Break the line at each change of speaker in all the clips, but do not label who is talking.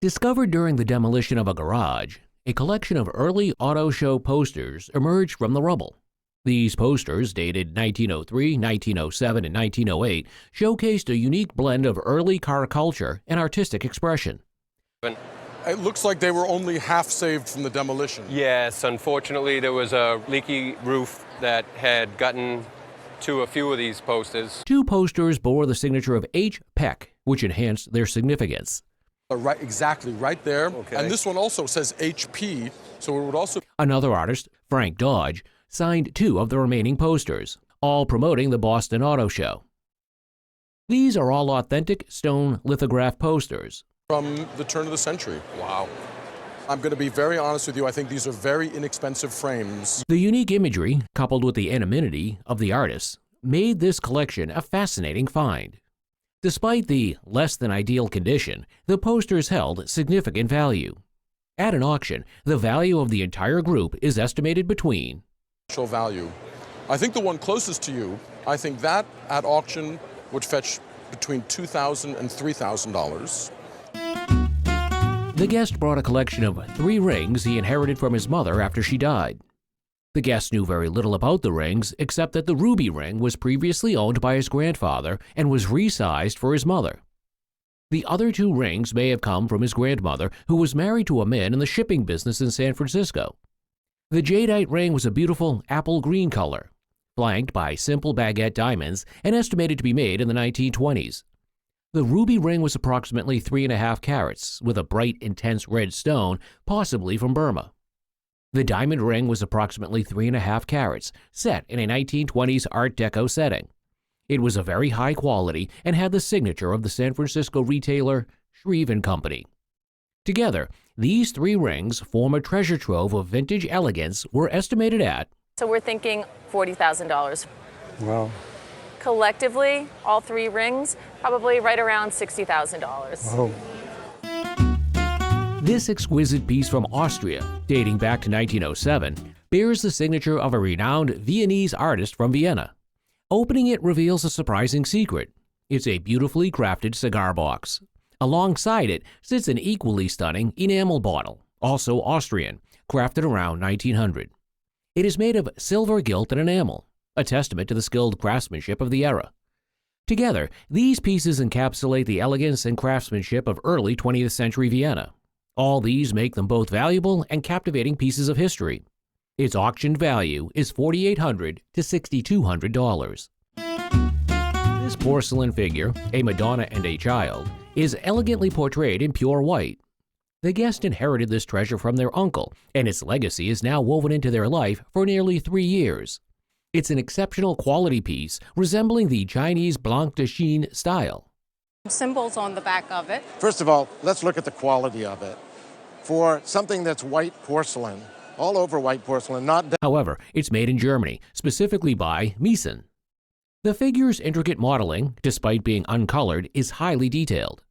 Discovered during the demolition of a garage, a collection of early auto show posters emerged from the rubble. These posters, dated 1903, 1907, and 1908, showcased a unique blend of early car culture and artistic expression.
It looks like they were only half saved from the demolition.
Yes, unfortunately there was a leaky roof that had gotten to a few of these posters.
Two posters bore the signature of H. Peck, which enhanced their significance.
Right, exactly, right there.
Okay.
And this one also says HP, so it would also...
Another artist, Frank Dodge, signed two of the remaining posters, all promoting the Boston Auto Show. These are all authentic stone lithograph posters.
From the turn of the century. Wow. I'm going to be very honest with you, I think these are very inexpensive frames.
The unique imagery, coupled with the anonymity of the artists, made this collection a fascinating find. Despite the less-than-ideal condition, the posters held significant value. At an auction, the value of the entire group is estimated between
Value. I think the one closest to you, I think that at auction would fetch between $2,000 and $3,000.
The guest brought a collection of 3 rings he inherited from his mother after she died. The guest knew very little about the rings except that the ruby ring was previously owned by his grandfather and was resized for his mother. The other 2 rings may have come from his grandmother, who was married to a man in the shipping business in San Francisco. The jadeite ring was a beautiful apple green color, flanked by simple baguette diamonds and estimated to be made in the 1920s. The ruby ring was approximately 3.5 carats, with a bright, intense red stone, possibly from Burma. The diamond ring was approximately 3.5 carats, set in a 1920s Art Deco setting. It was a very high quality and had the signature of the San Francisco retailer Shreve & Company. Together, these 3 rings form a treasure trove of vintage elegance were estimated at...
So we're thinking $40,000.
Wow.
Collectively, all 3 rings, probably right around $60,000.
Oh.
This exquisite piece from Austria, dating back to 1907, bears the signature of a renowned Viennese artist from Vienna. Opening it reveals a surprising secret. It's a beautifully crafted cigar box. Alongside it sits an equally stunning enamel bottle, also Austrian, crafted around 1900. It is made of silver gilt and enamel, a testament to the skilled craftsmanship of the era. Together, these pieces encapsulate the elegance and craftsmanship of early 20th century Vienna. All these make them both valuable and captivating pieces of history. Its auctioned value is $4,800 to $6,200. This porcelain figure, a Madonna and a child, is elegantly portrayed in pure white. The guest inherited this treasure from their uncle, and its legacy is now woven into their life for nearly 3 years. It's an exceptional quality piece resembling the Chinese Blanc de Chine style.
Symbols on the back of it.
First of all, let's look at the quality of it. For something that's white porcelain, all over white porcelain, not...
However, it's made in Germany, specifically by Meissen. The figure's intricate modeling, despite being uncolored, is highly detailed.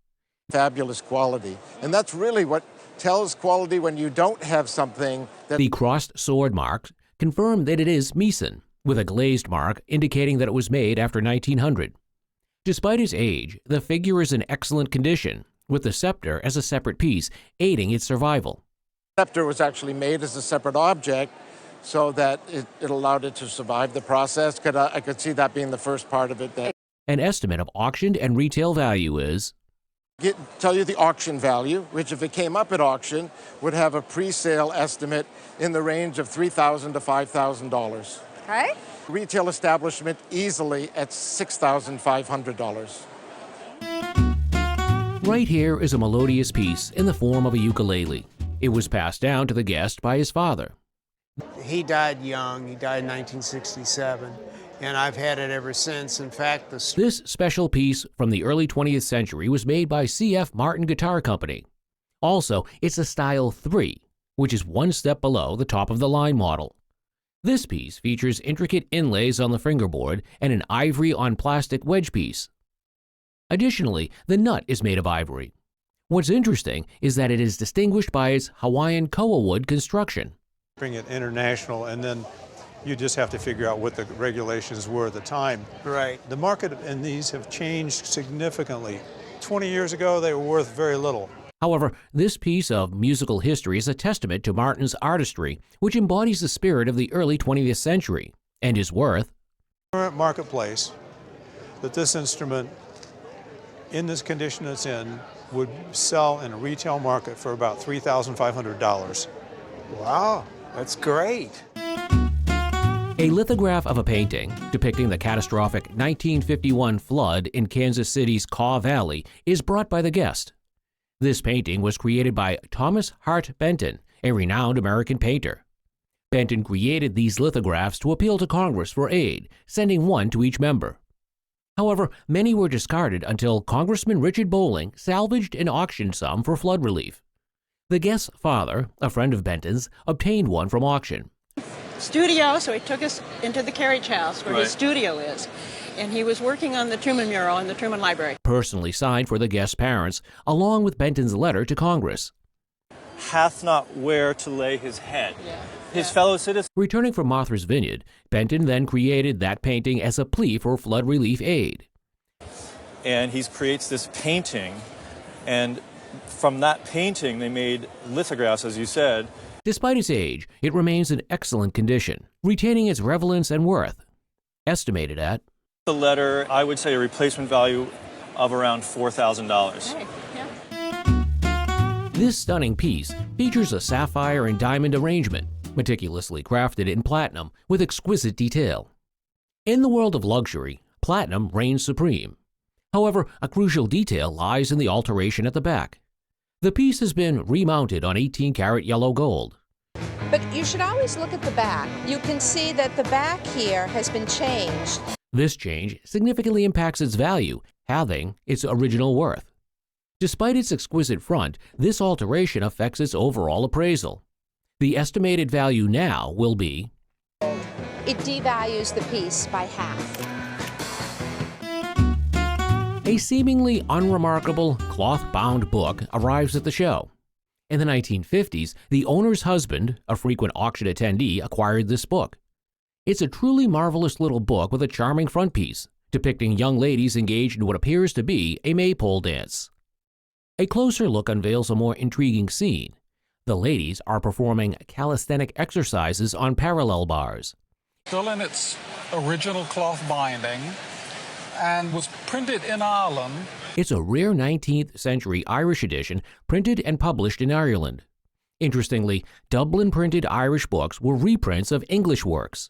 Fabulous quality. And that's really what tells quality when you don't have something that...
The crossed sword marks confirm that it is Meissen, with a glazed mark indicating that it was made after 1900. Despite its age, the figure is in excellent condition, with the scepter as a separate piece, aiding its survival.
The scepter was actually made as a separate object so that it allowed it to survive the process. I could see that being the first part of it.
An estimate of auctioned and retail value is...
Tell you the auction value, which if it came up at auction, would have a pre-sale estimate in the range of $3,000 to $5,000.
Okay.
Retail establishment easily at $6,500.
Right here is a melodious piece in the form of a ukulele. It was passed down to the guest by his father.
He died young. He died in 1967, and I've had it ever since. In fact,
This special piece from the early 20th century was made by C.F. Martin Guitar Company. Also, it's a style 3, which is 1 step below the top-of-the-line model. This piece features intricate inlays on the fingerboard and an ivory on plastic wedge piece. Additionally, the nut is made of ivory. What's interesting is that it is distinguished by its Hawaiian koa wood construction.
Bring it international, and then you just have to figure out what the regulations were at the time.
right.
The market in these have changed significantly. 20 years ago, they were worth very little.
However, this piece of musical history is a testament to Martin's artistry, which embodies the spirit of the early 20th century, and is worth
Current marketplace that this instrument, in this condition it's in, would sell in a retail market for about $3,500.
Wow, that's great.
a lithograph of a painting depicting the catastrophic 1951 flood in Kansas City's Kaw Valley is brought by the guest. This painting was created by Thomas Hart Benton, a renowned American painter. Benton created these lithographs to appeal to Congress for aid, sending one to each member. However, many were discarded until Congressman Richard Bowling salvaged and auctioned some for flood relief. The guest's father, a friend of Benton's, obtained one from auction.
Studio, so he took us into the carriage house where his studio is. And he was working on the Truman mural in the Truman Library.
Personally signed for the guest's parents, along with Benton's letter to Congress.
Hath not where to lay his head. His fellow citizens.
Returning from Martha's Vineyard, Benton then created that painting as a plea for flood relief aid.
And he creates this painting, and from that painting they made lithographs, as you said.
Despite its age, it remains in excellent condition, retaining its relevance and worth. Estimated at
The letter, I would say a replacement value of around $4,000.
This stunning piece features a sapphire and diamond arrangement, meticulously crafted in platinum with exquisite detail. In the world of luxury, platinum reigns supreme. However, a crucial detail lies in the alteration at the back. The piece has been remounted on 18-karat yellow gold.
But you should always look at the back. You can see that the back here has been changed.
This change significantly impacts its value, halving its original worth. Despite its exquisite front, this alteration affects its overall appraisal. The estimated value now will be
It devalues the piece by half.
A seemingly unremarkable cloth-bound book arrives at the show. In the 1950s, the owner's husband, a frequent auction attendee, acquired this book. It's a truly marvelous little book with a charming frontispiece, depicting young ladies engaged in what appears to be a maypole dance. A closer look unveils a more intriguing scene. The ladies are performing calisthenic exercises on parallel bars.
Still in its original cloth binding and was printed in Ireland.
It's a rare 19th century Irish edition printed and published in Ireland. Interestingly, Dublin-printed Irish books were reprints of English works.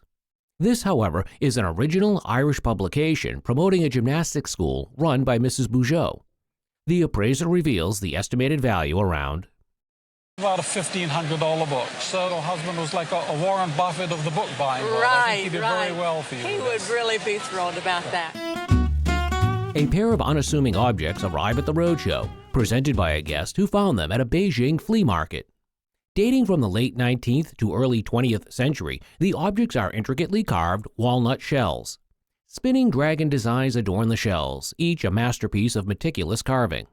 This, however, is an original Irish publication promoting a gymnastics school run by Mrs. Bougeot. The appraiser reveals the estimated value around
About a $1,500 book. So her husband was like a Warren Buffett of the book buying world. I
Right,
think he did
right.
very well for you.
He would really be thrilled about that.
a pair of unassuming objects arrive at the Roadshow, presented by a guest who found them at a Beijing flea market. Dating from the late 19th to early 20th century, the objects are intricately carved walnut shells. Spinning dragon designs adorn the shells, each a masterpiece of meticulous carving.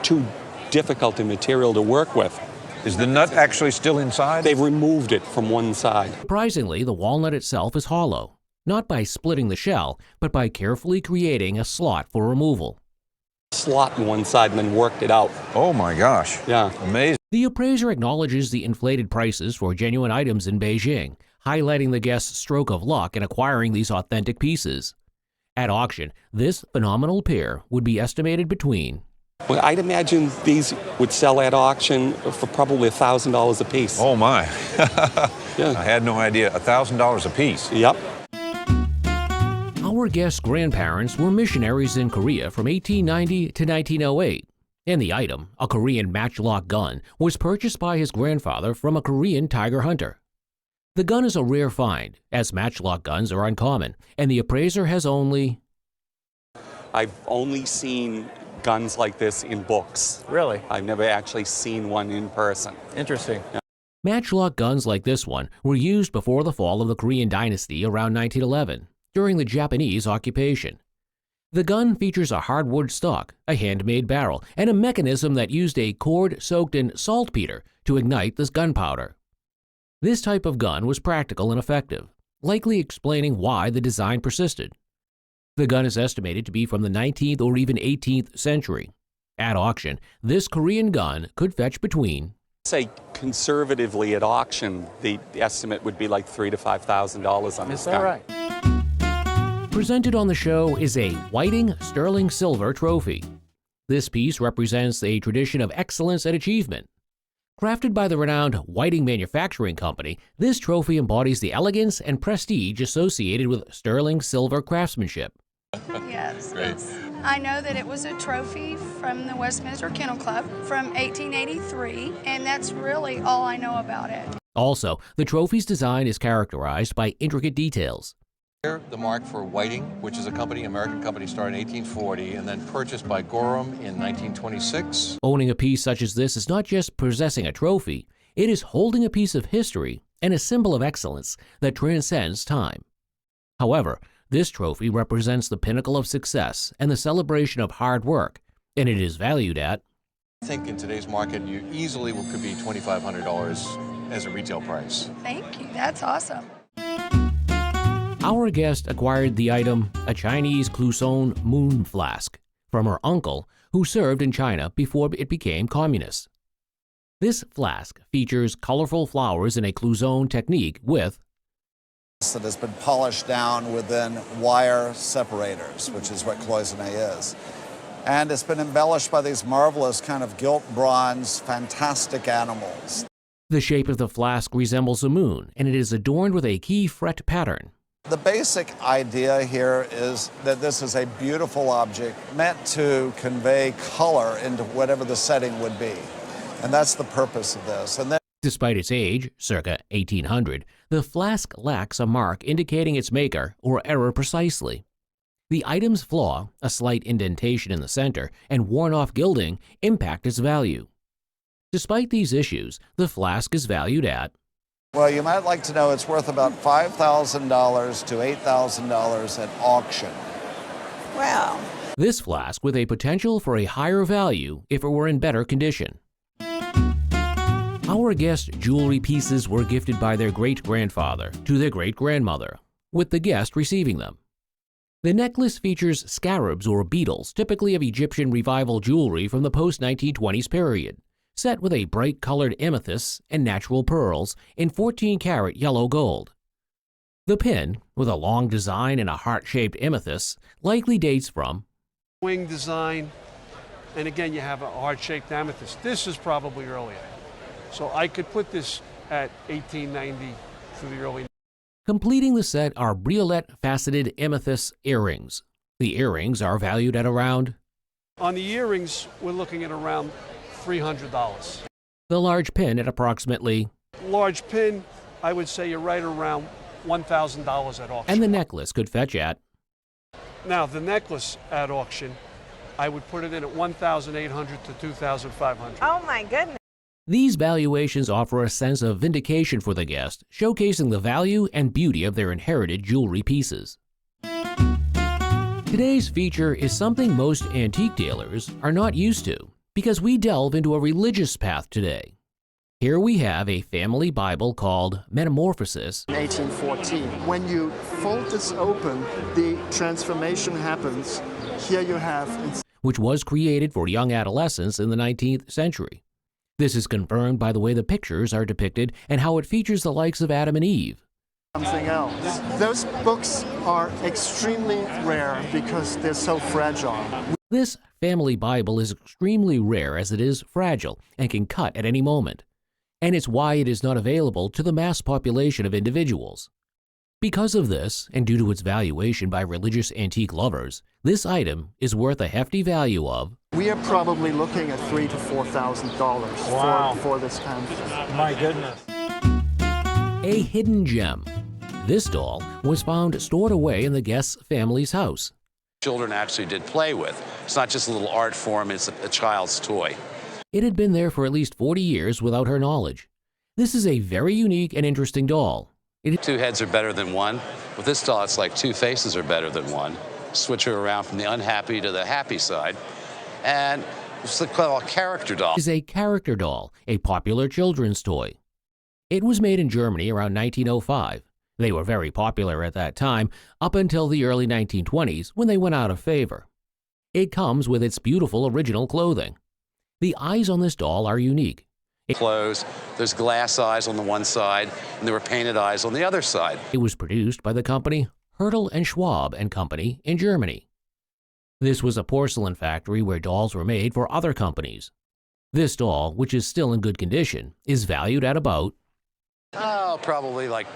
Too difficult a material to work with.
Is the nut actually still inside?
They've removed it from one side.
Surprisingly, the walnut itself is hollow, not by splitting the shell, but by carefully creating a slot for removal.
Slot in one side and then worked it out.
Oh my gosh.
Yeah.
Amazing.
The appraiser acknowledges the inflated prices for genuine items in Beijing, highlighting the guest's stroke of luck in acquiring these authentic pieces. At auction, this phenomenal pair would be estimated between
Well, I'd imagine these would sell at auction for probably $1,000 a piece.
Oh my.
Yeah.
I had no idea. $1,000 a piece.
Yep.
Our guest's grandparents were missionaries in Korea from 1890 to 1908, and the item, a Korean matchlock gun, was purchased by his grandfather from a Korean tiger hunter. The gun is a rare find, as matchlock guns are uncommon, and the appraiser has only
I've only seen guns like this in books.
Really?
I've never actually seen one in person.
Interesting.
matchlock guns like this one were used before the fall of the Korean dynasty around 1911, during the Japanese occupation. The gun features a hardwood stock, a handmade barrel, and a mechanism that used a cord soaked in saltpeter to ignite this gunpowder. This type of gun was practical and effective, likely explaining why the design persisted. The gun is estimated to be from the 19th or even 18th century. At auction, this Korean gun could fetch between,
Say conservatively at auction, the estimate would be like $3,000 to $5,000 on this gun.
Presented on the show is a Whiting Sterling Silver trophy. This piece represents a tradition of excellence and achievement. Crafted by the renowned Whiting Manufacturing Company, this trophy embodies the elegance and prestige associated with sterling silver craftsmanship.
Yes. I know that it was a trophy from the Westminster Kennel Club from 1883, and that's really all I know about it.
Also, the trophy's design is characterized by intricate details.
The mark for Whiting, which is a company, American company, started in 1840 and then purchased by Gorham in 1926.
Owning a piece such as this is not just possessing a trophy, it is holding a piece of history and a symbol of excellence that transcends time. However, this trophy represents the pinnacle of success and the celebration of hard work, and it is valued at,
I think in today's market, you easily could be $2,500 as a retail price.
Thank you. That's awesome.
Our guest acquired the item, a Chinese Cloisonne moon flask, from her uncle, who served in China before it became communist. This flask features colorful flowers in a Cloisonne technique with
that has been polished down within wire separators, which is what cloisonne is. And it's been embellished by these marvelous kind of gilt bronze, fantastic animals.
The shape of the flask resembles a moon, and it is adorned with a key fret pattern.
The basic idea here is that this is a beautiful object meant to convey color into whatever the setting would be. And that's the purpose of this. And then
Despite its age, circa 1800, the flask lacks a mark indicating its maker or error precisely. The item's flaw, a slight indentation in the center, and worn-off gilding impact its value. Despite these issues, the flask is valued at,
well, you might like to know it's worth about $5,000 to $8,000 at auction.
Wow.
This flask with a potential for a higher value if it were in better condition. Our guest jewelry pieces were gifted by their great-grandfather to their great-grandmother, with the guest receiving them. The necklace features scarabs or beetles, typically of Egyptian revival jewelry from the post-1920s period, set with a bright-colored amethyst and natural pearls in 14-karat yellow gold. The pin, with a long design and a heart-shaped amethyst, likely dates from
wing design, and again you have a heart-shaped amethyst. This is probably earlier. So I could put this at 1890 through the early.
Completing the set are briolette faceted amethyst earrings. The earrings are valued at around,
on the earrings, we're looking at around $300.
the large pin at approximately,
Large pin, I would say you're right around $1,000 at auction.
and the necklace could fetch at.
Now, the necklace at auction, I would put it in at $1,800 to $2,500.
Oh my goodness.
These valuations offer a sense of vindication for the guest, showcasing the value and beauty of their inherited jewelry pieces. Today's feature is something most antique dealers are not used to, because we delve into a religious path today. Here we have a family Bible called Metamorphosis,
1814. When you fold this open, the transformation happens. Here you have,
which was created for young adolescents in the 19th century. This is confirmed by the way the pictures are depicted and how it features the likes of Adam and Eve.
something else. Those books are extremely rare because they're so fragile.
This family Bible is extremely rare as it is fragile and can cut at any moment. And it's why it is not available to the mass population of individuals. Because of this, and due to its valuation by religious antique lovers, this item is worth a hefty value of,
We are probably looking at $3,000 to $4,000 for this pamphlet.
My goodness.
a hidden gem. This doll was found stored away in the guest's family's house.
Children actually did play with. It's not just a little art form, it's a child's toy.
It had been there for at least 40 years without her knowledge. This is a very unique and interesting doll.
Two heads are better than one. With this doll, it's like two faces are better than one. Switch her around from the unhappy to the happy side. And it's called a character doll.
It is a character doll, a popular children's toy. It was made in Germany around 1905. They were very popular at that time, up until the early 1920s when they went out of favor. It comes with its beautiful original clothing. The eyes on this doll are unique.
Clothes, there's glass eyes on the one side, and there were painted eyes on the other side.
It was produced by the company Hertel and Schwab and Company in Germany. This was a porcelain factory where dolls were made for other companies. This doll, which is still in good condition, is valued at about
Probably like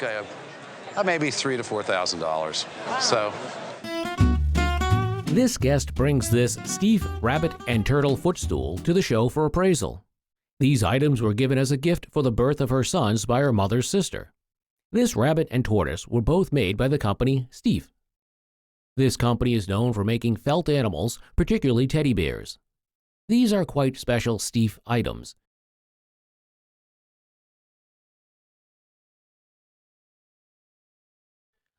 maybe $3,000 to $4,000. So.
This guest brings this Steve Rabbit and Turtle footstool to the show for appraisal. These items were given as a gift for the birth of her sons by her mother's sister. This rabbit and tortoise were both made by the company Steve. This company is known for making felt animals, particularly teddy bears. These are quite special Steve items.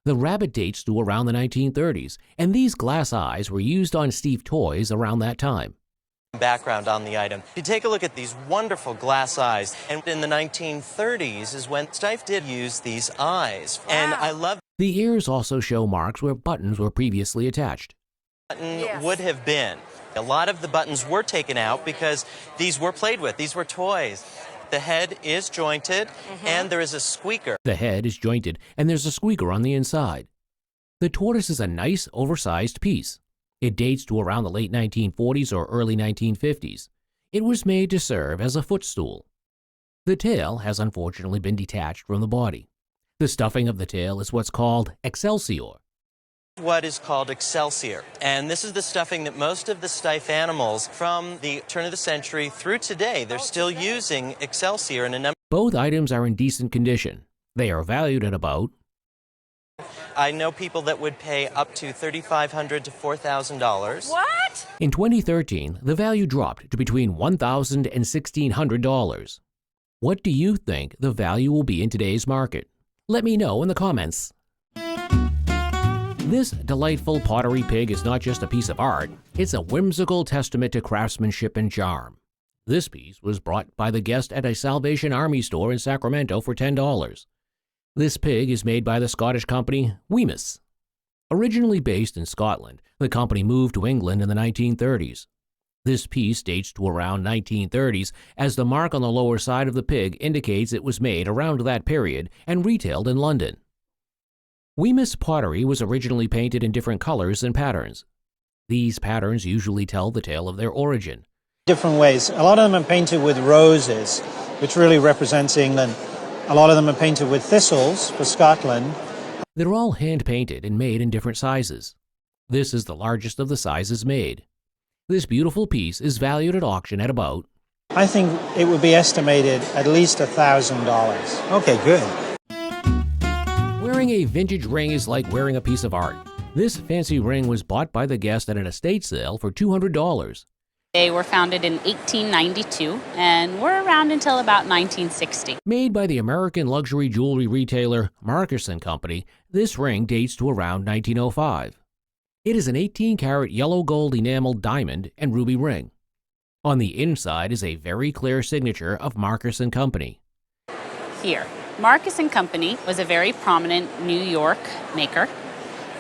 The rabbit dates to around the 1930s, and these glass eyes were used on Steve toys around that time.
Background on the item. You take a look at these wonderful glass eyes, and in the 1930s is when Steve did use these eyes. Wow. And I love
the ears also show marks where buttons were previously attached.
Would have been. A lot of the buttons were taken out because these were played with. These were toys. The head is jointed, and there is a squeaker.
The head is jointed, and there's a squeaker on the inside. The tortoise is a nice, oversized piece. It dates to around the late 1940s or early 1950s. It was made to serve as a footstool. The tail has unfortunately been detached from the body. The stuffing of the tail is what's called Excelsior.
What is called Excelsior. And this is the stuffing that most of the Steiff animals from the turn of the century through today, they're still using Excelsior in a number.
Both items are in decent condition. They are valued at about.
I know people that would pay up to $3,500 to $4,000.
What?
In 2013, the value dropped to between $1,000 and $1,600. What do you think the value will be in today's market? Let me know in the comments. This delightful pottery pig is not just a piece of art, it's a whimsical testament to craftsmanship and charm. This piece was brought by the guest at a Salvation Army store in Sacramento for $10. This pig is made by the Scottish company Wemyss. Originally based in Scotland, the company moved to England in the 1930s. This piece dates to around 1930s, as the mark on the lower side of the pig indicates it was made around that period and retailed in London. Wemyss pottery was originally painted in different colors and patterns. These patterns usually tell the tale of their origin.
Different ways. A lot of them are painted with roses, which really represents England. A lot of them are painted with thistles for Scotland.
They're all hand-painted and made in different sizes. This is the largest of the sizes made. This beautiful piece is valued at auction at about.
I think it would be estimated at least $1,000. Okay, good.
Wearing a vintage ring is like wearing a piece of art. This fancy ring was bought by the guest at an estate sale for $200.
They were founded in 1892 and were around until about 1960.
Made by the American luxury jewelry retailer Marcus & Company, this ring dates to around 1905. It is an 18-karat yellow gold enameled diamond and ruby ring. On the inside is a very clear signature of Marcus & Company.
Here, Marcus & Company was a very prominent New York maker.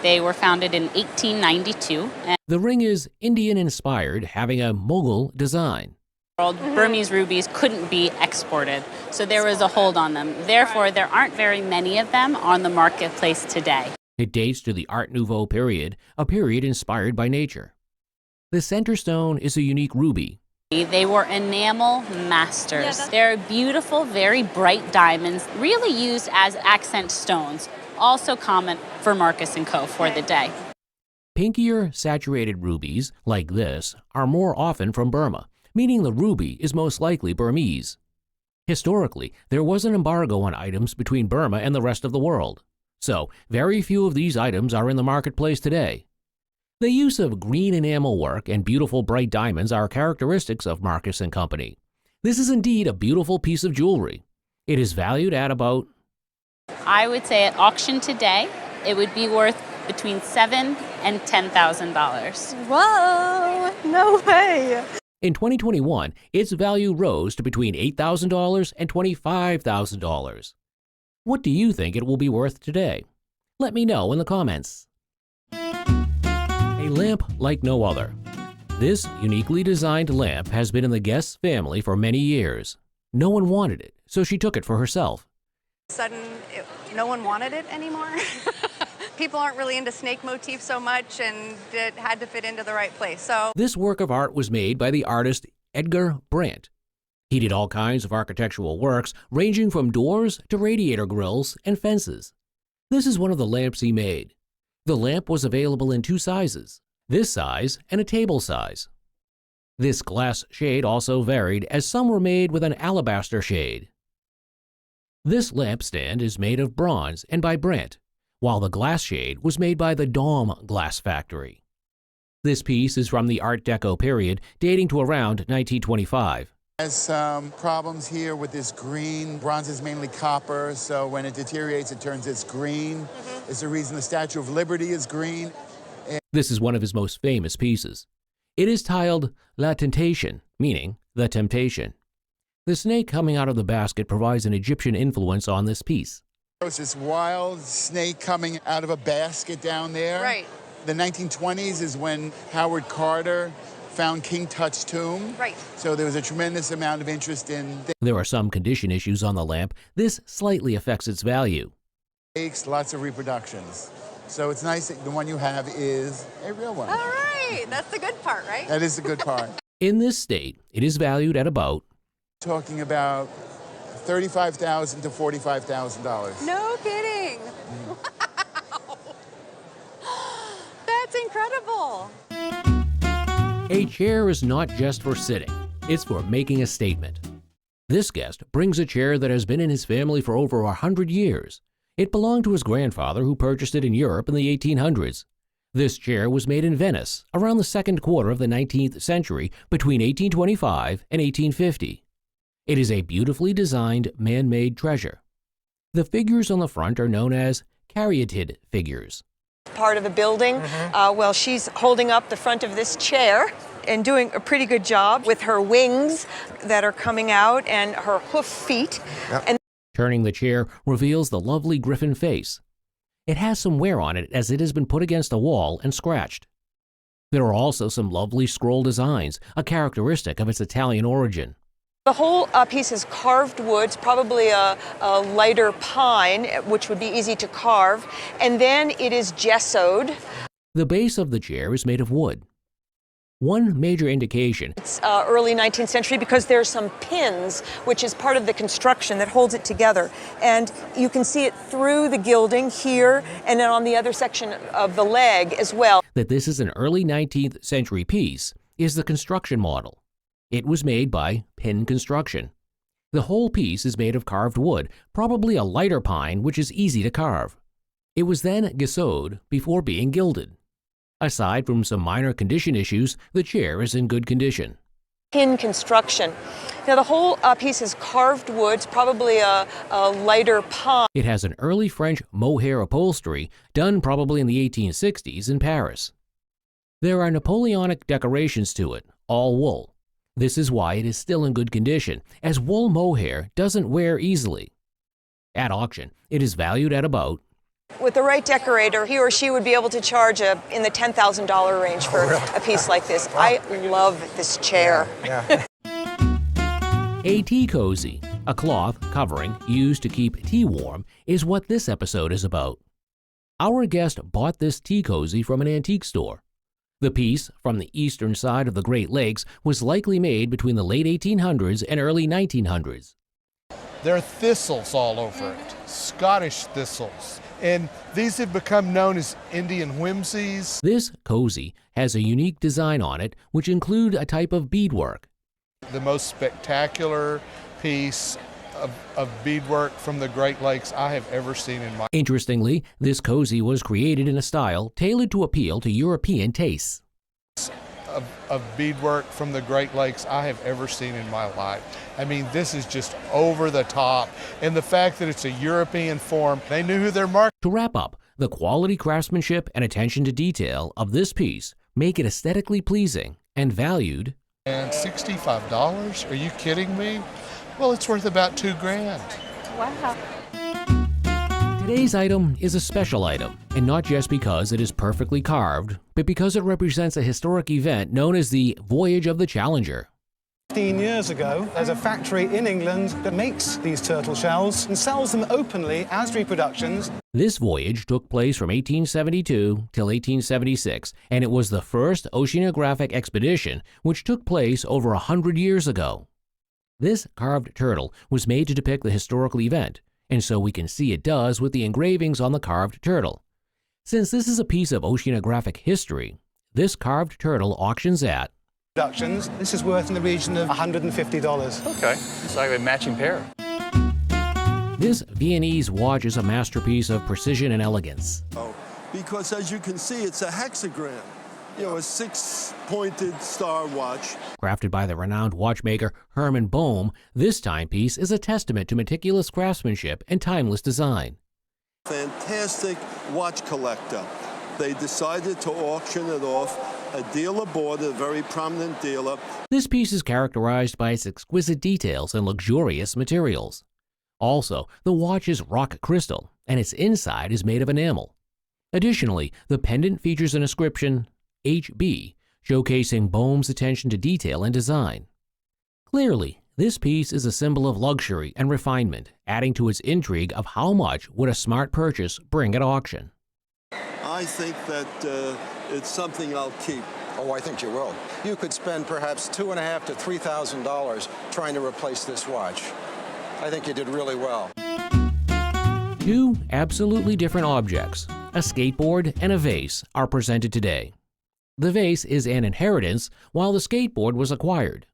They were founded in 1892.
The ring is Indian-inspired, having a Mughal design.
Burmese rubies couldn't be exported, so there was a hold on them. Therefore, there aren't very many of them on the marketplace today.
It dates to the Art Nouveau period, a period inspired by nature. The center stone is a unique ruby.
They were enamel masters. They're beautiful, very bright diamonds, really used as accent stones. Also common for Marcus & Co. for the day.
Pinkier, saturated rubies, like this, are more often from Burma, meaning the ruby is most likely Burmese. Historically, there was an embargo on items between Burma and the rest of the world, so very few of these items are in the marketplace today. The use of green enamel work and beautiful bright diamonds are characteristics of Marcus & Company. This is indeed a beautiful piece of jewelry. It is valued at about.
I would say at auction today, it would be worth between $7,000 and $10,000.
Whoa, no way.
In 2021, its value rose to between $8,000 and $25,000. What do you think it will be worth today? Let me know in the comments. A lamp like no other. This uniquely designed lamp has been in the guest's family for many years. No one wanted it, so she took it for herself.
No one wanted it anymore. People aren't really into snake motifs so much, and it had to fit into the right place. So
This work of art was made by the artist Edgar Brandt. He did all kinds of architectural works, ranging from doors to radiator grills and fences. This is one of the lamps he made. The lamp was available in two sizes, this size and a table size. This glass shade also varied, as some were made with an alabaster shade. This lampstand is made of bronze and by Brandt, while the glass shade was made by the Daum Glass Factory. This piece is from the Art Deco period, dating to around 1925.
Has some problems here with this green. Bronze is mainly copper, so when it deteriorates, it turns its green. It's the reason the Statue of Liberty is green.
This is one of his most famous pieces. It is titled La Tentation, meaning the temptation. The snake coming out of the basket provides an Egyptian influence on this piece.
There's this wild snake coming out of a basket down there.
Right.
The 1920s is when Howard Carter found King Tut's tomb.
Right.
So there was a tremendous amount of interest in
There are some condition issues on the lamp. This slightly affects its value.
lots of reproductions. So it's nice that the one you have is a real one.
all right, that's the good part, right?
That is the good part.
In this state, it is valued at about
Talking about $35,000 to $45,000.
No kidding. Wow. That's incredible.
A chair is not just for sitting, it's for making a statement. This guest brings a chair that has been in his family for over 100 years. It belonged to his grandfather, who purchased it in Europe in the 1800s. This chair was made in Venice around the second quarter of the 19th century, between 1825 and 1850. It is a beautifully designed man-made treasure. The figures on the front are known as caryatid figures.
Part of a building. Well, she's holding up the front of this chair and doing a pretty good job with her wings that are coming out and her hoof feet. And
Turning the chair reveals the lovely griffin face. It has some wear on it, as it has been put against a wall and scratched. There are also some lovely scroll designs, a characteristic of its Italian origin.
the whole piece is carved wood, probably a lighter pine, which would be easy to carve, and then it is gessoed.
The base of the chair is made of wood. One major indication.
It's early 19th century because there's some pins, which is part of the construction that holds it together. And you can see it through the gilding here and then on the other section of the leg as well.
That this is an early 19th century piece is the construction model. It was made by Pin Construction. The whole piece is made of carved wood, probably a lighter pine, which is easy to carve. It was then gessoed before being gilded. Aside from some minor condition issues, the chair is in good condition.
Pin Construction. Now the whole piece is carved wood, probably a lighter pine.
It has an early French mohair upholstery done probably in the 1860s in Paris. There are Napoleonic decorations to it, all wool. This is why it is still in good condition, as wool mohair doesn't wear easily. At auction, it is valued at about
with the right decorator, he or she would be able to charge in the $10,000 range for a piece like this. Wow. I love this chair.
Yeah. A tea cozy, a cloth covering used to keep tea warm, is what this episode is about. Our guest bought this tea cozy from an antique store. The piece, from the eastern side of the Great Lakes, was likely made between the late 1800s and early 1900s.
There are thistles all over it, Scottish thistles. And these have become known as Indian whimsies.
This cozy has a unique design on it, which include a type of beadwork.
The most spectacular piece of beadwork from the Great Lakes I have ever seen in my life.
Interestingly, this cozy was created in a style tailored to appeal to European tastes.
Of beadwork from the Great Lakes I have ever seen in my life. I mean, this is just over the top. And the fact that it's a European form, they knew who their market.
To wrap up, the quality craftsmanship and attention to detail of this piece make it aesthetically pleasing and valued.
And $65? Are you kidding me? Well, it's worth about $2,000.
Wow.
Today's item is a special item, and not just because it is perfectly carved, but because it represents a historic event known as the Voyage of the Challenger.
15 years ago, there's a factory in England that makes these turtle shells and sells them openly as reproductions.
This voyage took place from 1872 till 1876, and it was the first oceanographic expedition which took place over 100 years ago. This carved turtle was made to depict the historical event, and so we can see it does with the engravings on the carved turtle. Since this is a piece of oceanographic history, this carved turtle auctions at
This is worth in the region of $150.
Okay, it's like a matching pair.
This Viennese watch is a masterpiece of precision and elegance.
Because as you can see, it's a hexagram, you know, a six-pointed star watch.
Crafted by the renowned watchmaker Herman Bohm, this timepiece is a testament to meticulous craftsmanship and timeless design.
Fantastic watch collector. They decided to auction it off. A dealer bought it, a very prominent dealer.
This piece is characterized by its exquisite details and luxurious materials. Also, the watch is rock crystal, and its inside is made of enamel. Additionally, the pendant features an inscription, HB, showcasing Bohm's attention to detail and design. Clearly, this piece is a symbol of luxury and refinement, adding to its intrigue of how much would a smart purchase bring at auction.
I think that it's something I'll keep.
Oh, I think you will. You could spend perhaps $2,500 to $3,000 trying to replace this watch. I think you did really well.
Two absolutely different objects, a skateboard and a vase, are presented today. The vase is an inheritance, while the skateboard was acquired.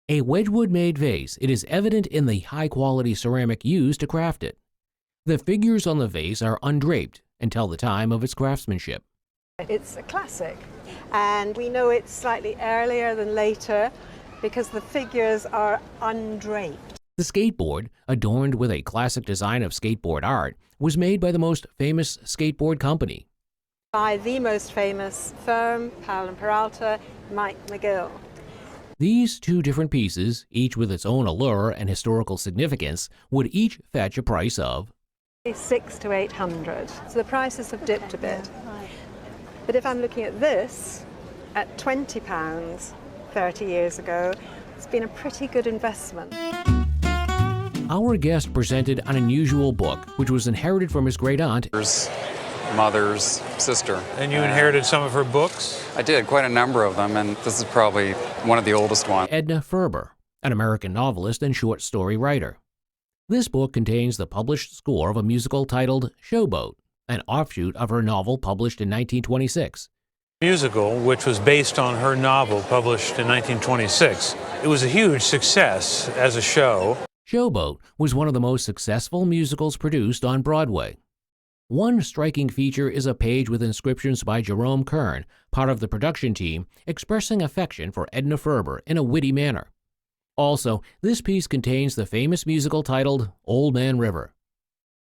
A Wedgwood-made vase, it is evident in the high-quality ceramic used to craft it. The figures on the vase are undraped and tell the time of its craftsmanship.
It's a classic, and we know it's slightly earlier than later because the figures are undraped.
The skateboard, adorned with a classic design of skateboard art, was made by the most famous skateboard company.
By the most famous firm, Powell & Peralta, Mike McGill.
These two different pieces, each with its own allure and historical significance, would each fetch a price of
$600 to $800. So the prices have dipped a bit. But if I'm looking at this, at £20 30 years ago, it's been a pretty good investment.
Our guest presented an unusual book, which was inherited from his great-aunt,
mother's sister.
And you inherited some of her books?
I did, quite a number of them, and this is probably one of the oldest ones.
Edna Ferber, an American novelist and short story writer. This book contains the published score of a musical titled Showboat, an offshoot of her novel published in 1926.
Musical, which was based on her novel published in 1926. It was a huge success as a show.
Showboat was one of the most successful musicals produced on Broadway. One striking feature is a page with inscriptions by Jerome Kern, part of the production team, expressing affection for Edna Ferber in a witty manner. Also, this piece contains the famous musical titled Old Man River.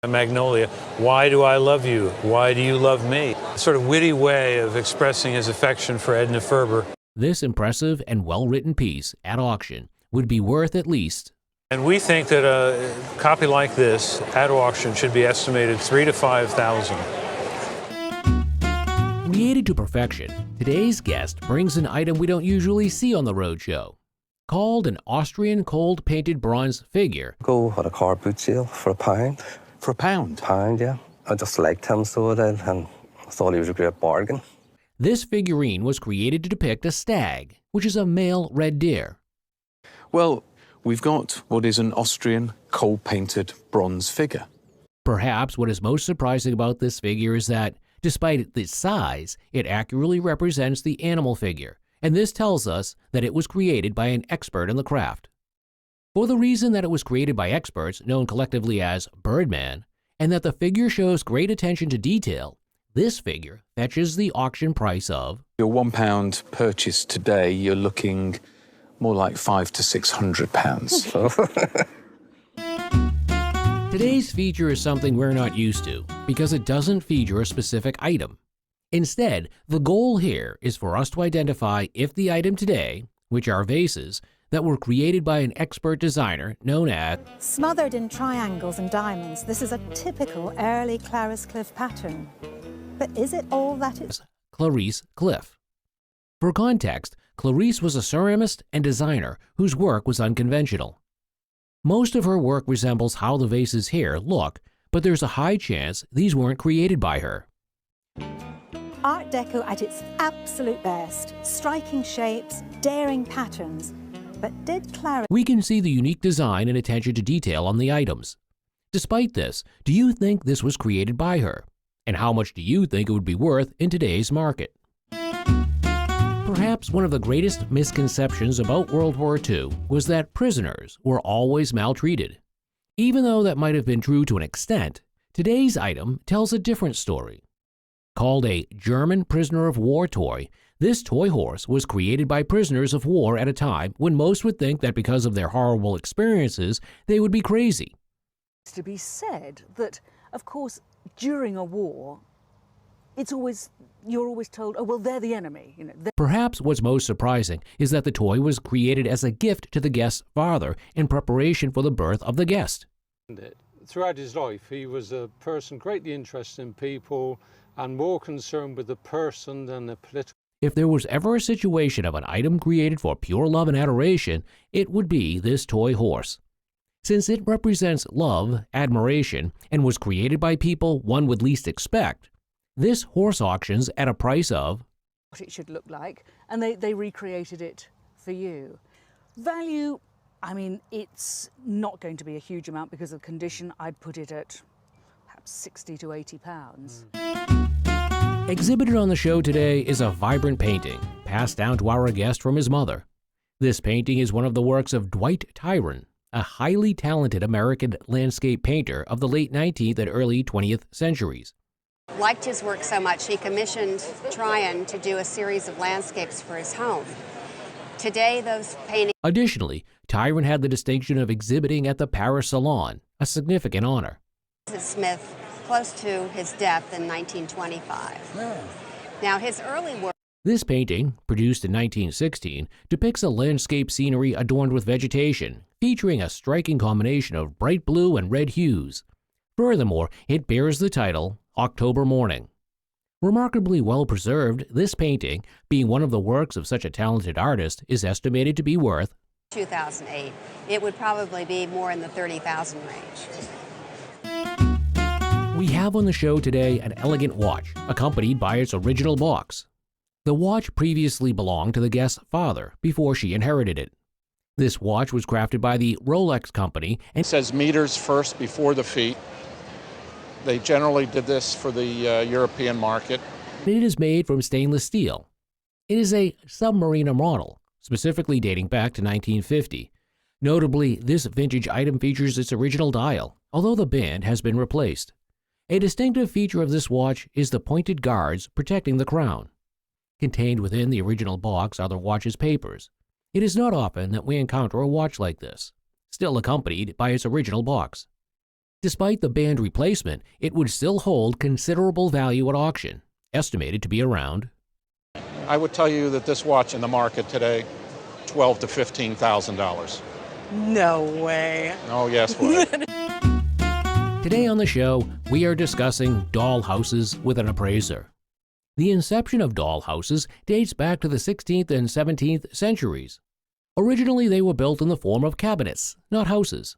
Magnolia, why do I love you? Why do you love me? A sort of witty way of expressing his affection for Edna Ferber.
This impressive and well-written piece, at auction, would be worth at least.
And we think that a copy like this, at auction, should be estimated $3,000 to $5,000.
Created to perfection, today's guest brings an item we don't usually see on the Roadshow. Called an Austrian cold-painted bronze figure.
Go for a car boot sale for £1.
For £1?
£1, yeah. I just liked him so I did, and I thought he was a great bargain.
This figurine was created to depict a stag, which is a male red deer.
Well, we've got what is an Austrian cold-painted bronze figure.
Perhaps what is most surprising about this figure is that, despite its size, it accurately represents the animal figure, and this tells us that it was created by an expert in the craft. For the reason that it was created by experts known collectively as Birdman, and that the figure shows great attention to detail, this figure fetches the auction price of
Your £1 purchase today, you're looking more like £500 to
£600.
Today's feature is something we're not used to because it doesn't feature a specific item. Instead, the goal here is for us to identify if the item today, which are vases, that were created by an expert designer known as
Smothered in triangles and diamonds, this is a typical early Clarice Cliff pattern. But is it all that it is?
Clarice Cliff. For context, Clarice was a ceramist and designer whose work was unconventional. Most of her work resembles how the vases here look, but there's a high chance these weren't created by her.
Art Deco at its absolute best, striking shapes, daring patterns. But did Clarice...
We can see the unique design and attention to detail on the items. Despite this, do you think this was created by her? And how much do you think it would be worth in today's market? Perhaps one of the greatest misconceptions about World War II was that prisoners were always maltreated. Even though that might have been true to an extent, today's item tells a different story. Called a German prisoner of war toy, this toy horse was created by prisoners of war at a time when most would think that because of their horrible experiences, they would be crazy.
It's to be said that, of course, during a war, you're always told, oh, well, they're the enemy. You know,
Perhaps what's most surprising is that the toy was created as a gift to the guest's father in preparation for the birth of the guest.
Throughout his life, he was a person greatly interested in people and more concerned with the person than the political.
If there was ever a situation of an item created for pure love and adoration, it would be this toy horse. Since it represents love, admiration, and was created by people one would least expect, this horse auctions at a price of
what it should look like, and they recreated it for you. Value, I mean, it's not going to be a huge amount because of condition. I'd put it at perhaps 60 to 80 pounds.
Exhibited on the show today is a vibrant painting passed down to our guest from his mother. This painting is one of the works of Dwight Tyrone, a highly talented American landscape painter of the late 19th and early 20th centuries.
Liked his work so much, he commissioned Tryon to do a series of landscapes for his home. Today, those paintings...
Additionally, Tyrone had the distinction of exhibiting at the Paris Salon, a significant honor.
Smith, close to his death in 1925. Now, his early work...
This painting, produced in 1916, depicts a landscape scenery adorned with vegetation, featuring a striking combination of bright blue and red hues. Furthermore, it bears the title, October Morning. Remarkably well preserved, this painting, being one of the works of such a talented artist, is estimated to be worth
2008. It would probably be more in the 30,000 range.
We have on the show today an elegant watch, accompanied by its original box. The watch previously belonged to the guest's father before she inherited it. This watch was crafted by the Rolex company and
it says meters first before the feet. They generally did this for the European market.
It is made from stainless steel. It is a submariner model, specifically dating back to 1950. Notably, this vintage item features its original dial, although the band has been replaced. A distinctive feature of this watch is the pointed guards protecting the crown. Contained within the original box are the watch's papers. It is not often that we encounter a watch like this, still accompanied by its original box. Despite the band replacement, it would still hold considerable value at auction, estimated to be around.
I would tell you that this watch in the market today, $12,000 to $15,000.
No way.
Oh, yes, way.
Today on the show, we are discussing doll houses with an appraiser. The inception of doll houses dates back to the 16th and 17th centuries. Originally, they were built in the form of cabinets, not houses.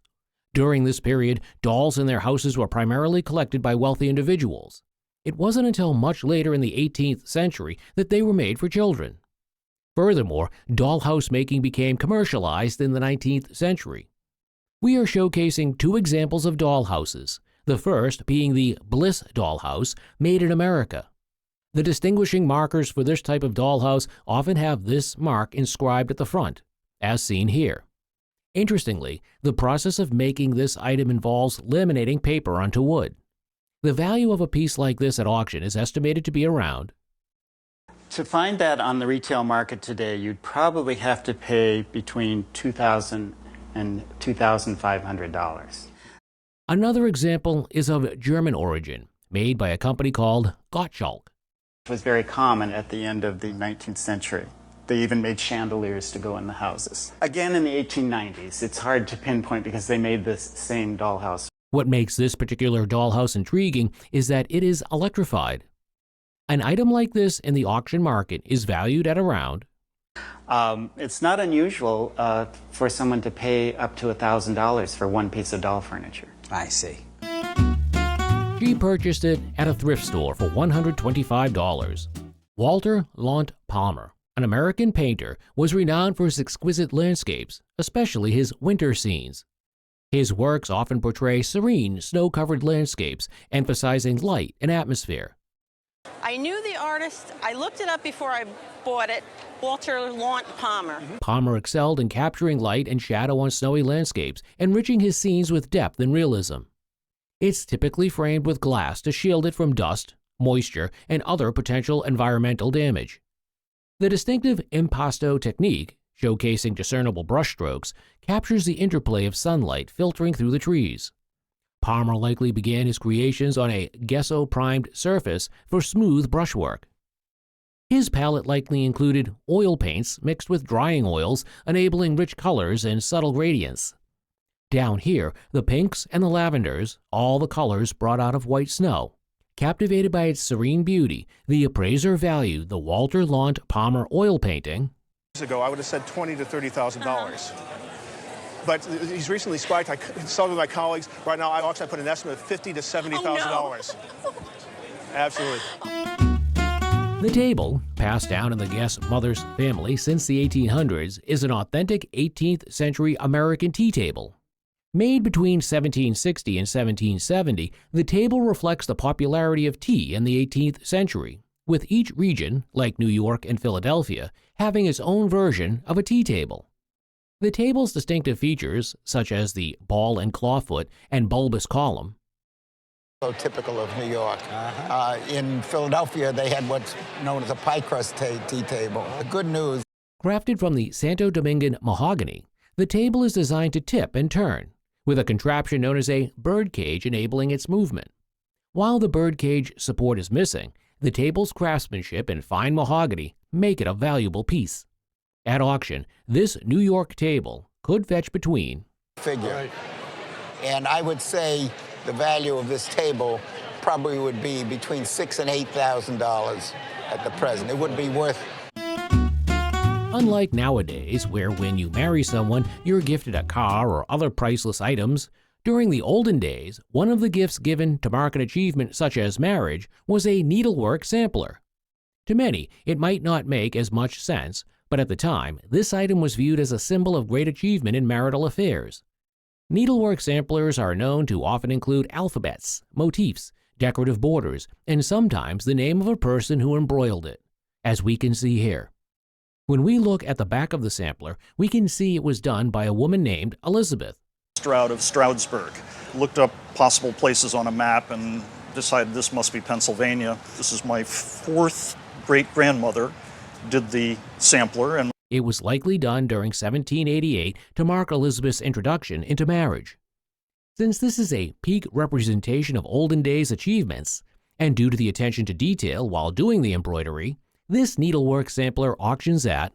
During this period, dolls in their houses were primarily collected by wealthy individuals. It wasn't until much later in the 18th century that they were made for children. Furthermore, dollhouse making became commercialized in the 19th century. We are showcasing two examples of dollhouses, the first being the Bliss dollhouse made in America. The distinguishing markers for this type of dollhouse often have this mark inscribed at the front, as seen here. Interestingly, the process of making this item involves laminating paper onto wood. The value of a piece like this at auction is estimated to be around.
To find that on the retail market today, you'd probably have to pay between $2,000 and $2,500.
Another example is of German origin, made by a company called Gottschalk.
It was very common at the end of the 19th century. They even made chandeliers to go in the houses. Again, in the 1890s, it's hard to pinpoint because they made this same dollhouse.
What makes this particular dollhouse intriguing is that it is electrified. An item like this in the auction market is valued at around
It's not unusual for someone to pay up to $1,000 for one piece of doll furniture.
I see.
She purchased it at a thrift store for $125. Walter Lant Palmer, an American painter, was renowned for his exquisite landscapes, especially his winter scenes. His works often portray serene, snow-covered landscapes, emphasizing light and atmosphere.
I knew the artist. I looked it up before I bought it, Walter Lant Palmer.
Palmer excelled in capturing light and shadow on snowy landscapes, enriching his scenes with depth and realism. It's typically framed with glass to shield it from dust, moisture, and other potential environmental damage. The distinctive impasto technique, showcasing discernible brushstrokes, captures the interplay of sunlight filtering through the trees. Palmer likely began his creations on a gesso-primed surface for smooth brushwork. His palette likely included oil paints mixed with drying oils, enabling rich colors and subtle gradients. Down here, the pinks and the lavenders, all the colors brought out of white snow. Captivated by its serene beauty, the appraiser valued the Walter Lant Palmer oil painting.
Years ago, I would have said $20,000 to $30,000. But he's recently spiked. I consulted with my colleagues. Right now, I put an estimate of $50,000 to $70,000.
Oh, no.
Absolutely.
The table, passed down in the guest's mother's family since the 1800s, is an authentic 18th century American tea table. Made between 1760 and 1770, the table reflects the popularity of tea in the 18th century, with each region, like New York and Philadelphia, having its own version of a tea table. The table's distinctive features, such as the ball and clawfoot and bulbous column,
So typical of New York. In Philadelphia, they had what's known as a pie crust tea table. The good news.
crafted from the Santo Domingan mahogany, the table is designed to tip and turn, with a contraption known as a bird cage enabling its movement. While the bird cage support is missing, the table's craftsmanship and fine mahogany make it a valuable piece. At auction, this New York table could fetch between
Figure. Right. And I would say the value of this table probably would be between $6,000 and $8,000 at the present. It would be worth.
Unlike nowadays, where when you marry someone, you're gifted a car or other priceless items, during the olden days, one of the gifts given to mark an achievement such as marriage was a needlework sampler. To many, it might not make as much sense, but at the time, this item was viewed as a symbol of great achievement in marital affairs. Needlework samplers are known to often include alphabets, motifs, decorative borders, and sometimes the name of a person who embroiled it, as we can see here. When we look at the back of the sampler, we can see it was done by a woman named Elizabeth.
Stroud of Stroudsburg. Looked up possible places on a map and decided this must be Pennsylvania. This is my fourth great-grandmother did the sampler. And
it was likely done during 1788 to mark Elizabeth's introduction into marriage. Since this is a peak representation of olden days achievements, and due to the attention to detail while doing the embroidery, this needlework sampler auctions at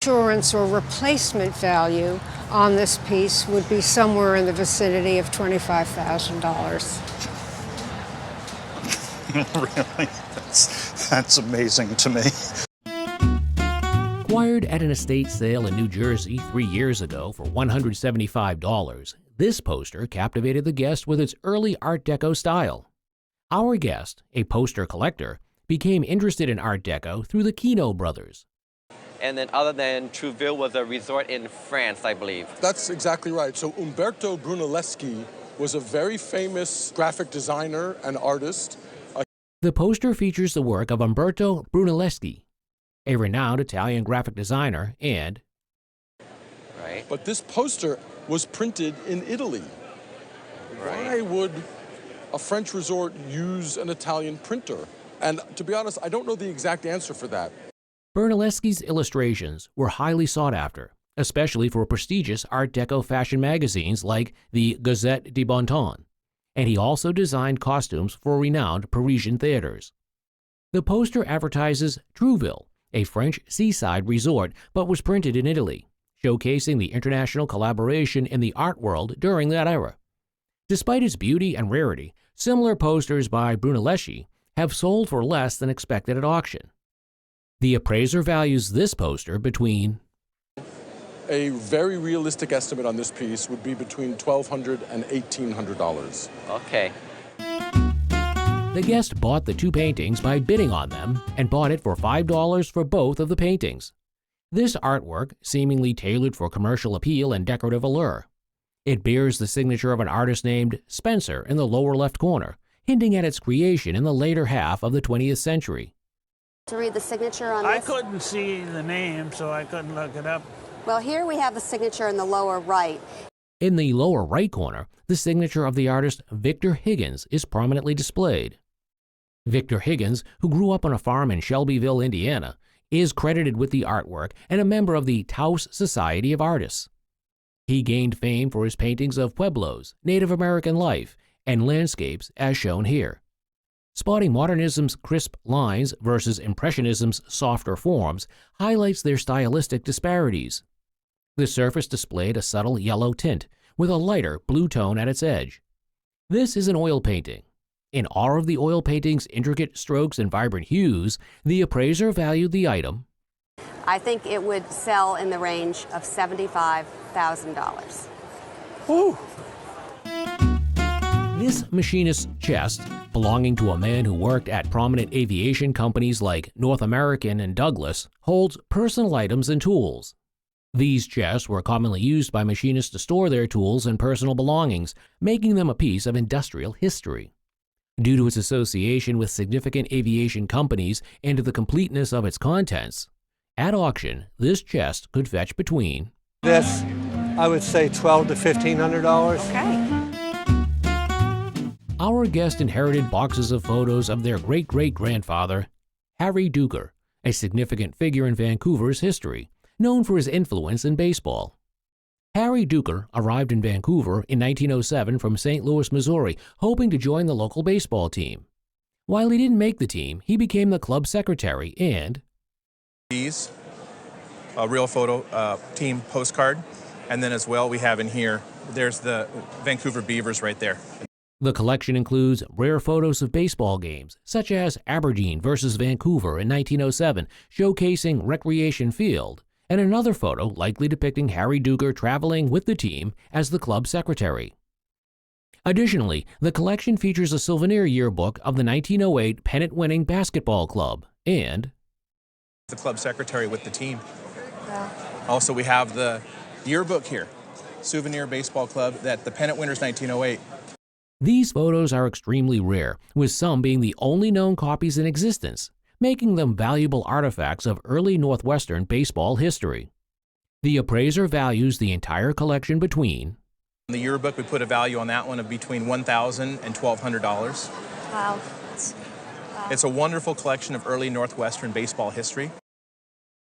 insurance or replacement value on this piece would be somewhere in the vicinity of $25,000.
Really? That's amazing to me.
Acquired at an estate sale in New Jersey 3 years ago for $175, this poster captivated the guest with its early Art Deco style. Our guest, a poster collector, became interested in Art Deco through the Kino brothers.
And then other than Trouville was a resort in France, I believe.
That's exactly right. So Umberto Brunelleschi was a very famous graphic designer and artist.
The poster features the work of Umberto Brunelleschi, a renowned Italian graphic designer and...
Right.
But this poster was printed in Italy. Right. Why would a French resort use an Italian printer? And to be honest, I don't know the exact answer for that.
Brunelleschi's illustrations were highly sought after, especially for prestigious Art Deco fashion magazines like the Gazette de Bon Ton, and he also designed costumes for renowned Parisian theaters. The poster advertises Trouville a French seaside resort, but was printed in Italy, showcasing the international collaboration in the art world during that era. Despite its beauty and rarity, similar posters by Brunelleschi have sold for less than expected at auction. The appraiser values this poster between
A very realistic estimate on this piece would be between $1,200 and $1,800.
Okay.
The guest bought the two paintings by bidding on them and bought it for $5 for both of the paintings. This artwork, seemingly tailored for commercial appeal and decorative allure. It bears the signature of an artist named Spencer in the lower left corner, hinting at its creation in the later half of the 20th century.
To read the signature on this?
I couldn't see the name, so I couldn't look it up.
Well, here we have the signature in the lower right.
In the lower right corner, the signature of the artist Victor Higgins is prominently displayed. Victor Higgins, who grew up on a farm in Shelbyville, Indiana, is credited with the artwork and a member of the Taos Society of Artists. He gained fame for his paintings of pueblos, Native American life, and landscapes as shown here. Spotting modernism's crisp lines versus impressionism's softer forms highlights their stylistic disparities. The surface displayed a subtle yellow tint with a lighter blue tone at its edge. This is an oil painting. In awe of the oil painting's intricate strokes and vibrant hues, the appraiser valued the item.
I think it would sell in the range of $75,000.
Woo! This machinist's chest, belonging to a man who worked at prominent aviation companies like North American and Douglas, holds personal items and tools. These chests were commonly used by machinists to store their tools and personal belongings, making them a piece of industrial history. Due to its association with significant aviation companies and to the completeness of its contents, at auction, this chest could fetch between
this, I would say $1,200 to $1,500.
Okay.
Our guest inherited boxes of photos of their great-great-grandfather, Harry Duker, a significant figure in Vancouver's history, known for his influence in baseball. Harry Duker arrived in Vancouver in 1907 from St. Louis, Missouri, hoping to join the local baseball team. While he didn't make the team, he became the club secretary and
These, a real photo team postcard, and then as well we have in here, there's the Vancouver Beavers right there.
the collection includes rare photos of baseball games, such as Aberdeen versus Vancouver in 1907, showcasing Recreation Field, and another photo likely depicting Harry Duker traveling with the team as the club secretary. Additionally, the collection features a souvenir yearbook of the 1908 pennant-winning basketball club and
the club secretary with the team. Also, we have the yearbook here, Souvenir Baseball Club, that the pennant winners 1908.
These photos are extremely rare, with some being the only known copies in existence, making them valuable artifacts of early Northwestern baseball history. The appraiser values the entire collection between
In the yearbook, we put a value on that one of between $1,000 and $1,200.
Wow.
It's a wonderful collection of early Northwestern baseball history.